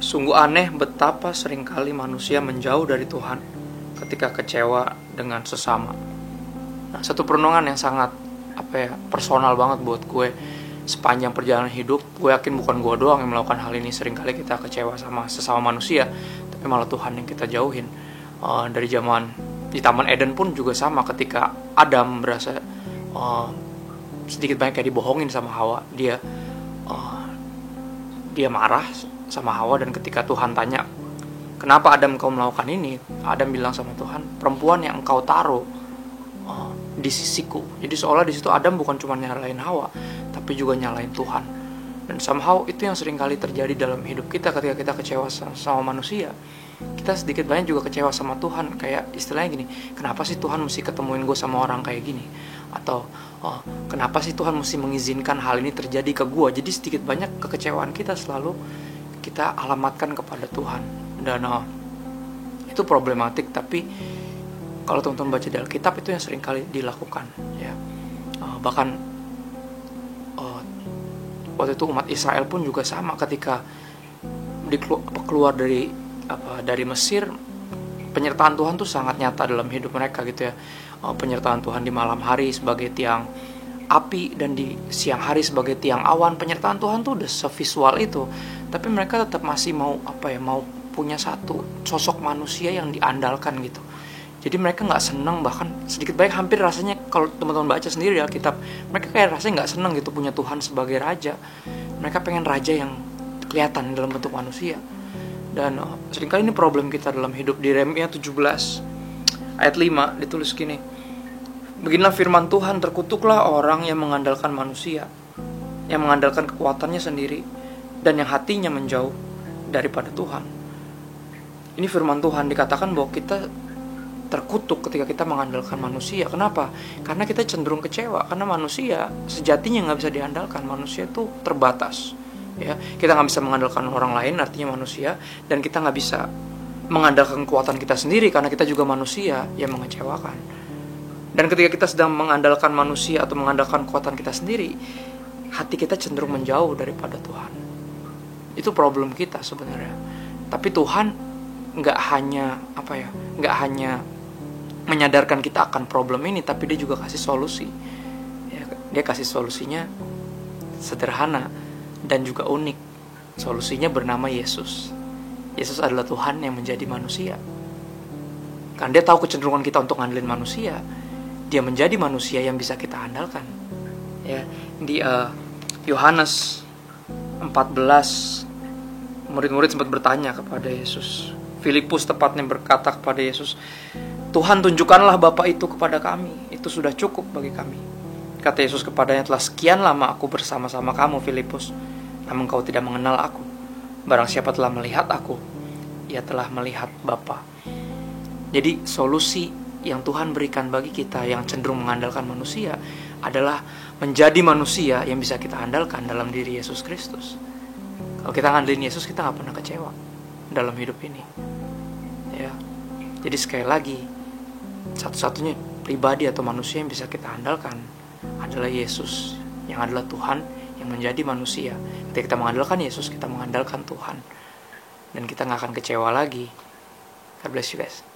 Sungguh aneh betapa seringkali manusia menjauh dari Tuhan ketika kecewa dengan sesama. Nah, satu perenungan yang sangat personal banget buat gue sepanjang perjalanan hidup. Gue yakin bukan gue doang yang melakukan hal ini. Seringkali kita kecewa sama sesama manusia, tapi malah Tuhan yang kita jauhin. Dari zaman di Taman Eden pun juga sama, ketika Adam merasa sedikit banyak kayak dibohongin sama Hawa. Dia marah sama Hawa, dan ketika Tuhan tanya, kenapa Adam kau melakukan ini? Adam bilang sama Tuhan, perempuan yang engkau taruh di sisiku. Jadi seolah di situ Adam bukan cuma nyalain Hawa, tapi juga nyalain Tuhan. Dan somehow itu yang sering kali terjadi dalam hidup kita ketika kita kecewa sama manusia. Kita sedikit banyak juga kecewa sama Tuhan. Kayak istilahnya gini, kenapa sih Tuhan mesti ketemuin gue sama orang kayak gini? Atau kenapa sih Tuhan mesti mengizinkan hal ini terjadi ke gue? Jadi sedikit banyak kekecewaan kita selalu kita alamatkan kepada Tuhan. Dan itu problematik. Tapi kalau teman-teman baca di Alkitab, itu yang sering kali dilakukan, ya. Bahkan waktu itu umat Israel pun juga sama, ketika keluar dari Mesir, penyertaan Tuhan tuh sangat nyata dalam hidup mereka gitu ya. Penyertaan Tuhan di malam hari sebagai tiang api, dan di siang hari sebagai tiang awan. Penyertaan Tuhan tuh udah sevisual itu, tapi mereka tetap masih mau punya satu sosok manusia yang diandalkan gitu. Jadi mereka nggak senang, bahkan sedikit banyak hampir rasanya kalau teman-teman baca sendiri di Alkitab, mereka kayak rasanya nggak senang gitu punya Tuhan sebagai raja. Mereka pengen raja yang kelihatan dalam bentuk manusia. Dan seringkali ini problem kita dalam hidup. Di Yeremia 17 ayat 5 ditulis gini, beginilah firman Tuhan, terkutuklah orang yang mengandalkan manusia, yang mengandalkan kekuatannya sendiri, dan yang hatinya menjauh daripada Tuhan. Ini firman Tuhan, dikatakan bahwa kita terkutuk ketika kita mengandalkan manusia. Kenapa? Karena kita cenderung kecewa. Karena manusia sejatinya nggak bisa diandalkan. Manusia itu terbatas, ya. Kita nggak bisa mengandalkan orang lain, artinya manusia. Dan kita nggak bisa mengandalkan kekuatan kita sendiri, karena kita juga manusia yang mengecewakan. Dan ketika kita sedang mengandalkan manusia atau mengandalkan kekuatan kita sendiri, hati kita cenderung menjauh daripada Tuhan. Itu problem kita sebenarnya. Tapi Tuhan nggak hanya menyadarkan kita akan problem ini, tapi dia juga kasih solusi, ya. Dia kasih solusinya sederhana dan juga unik. Solusinya bernama Yesus. Yesus adalah Tuhan yang menjadi manusia. Karena dia tahu kecenderungan kita untuk ngandelin manusia, dia menjadi manusia yang bisa kita andalkan, ya. Di Yohanes 14, murid-murid sempat bertanya kepada Yesus. Filipus tepatnya berkata kepada Yesus, Tuhan, tunjukkanlah Bapa itu kepada kami, itu sudah cukup bagi kami. Kata Yesus kepadanya, telah sekian lama aku bersama-sama kamu, Filipus, namun kau tidak mengenal aku. Barang siapa telah melihat aku, ia telah melihat Bapa. Jadi solusi yang Tuhan berikan bagi kita yang cenderung mengandalkan manusia adalah menjadi manusia yang bisa kita andalkan dalam diri Yesus Kristus. Kalau kita ngandelin Yesus, kita gak pernah kecewa dalam hidup ini, ya. Jadi sekali lagi, satu-satunya pribadi atau manusia yang bisa kita andalkan adalah Yesus, yang adalah Tuhan yang menjadi manusia. Ketika kita mengandalkan Yesus, kita mengandalkan Tuhan, dan kita gak akan kecewa lagi. God bless you guys.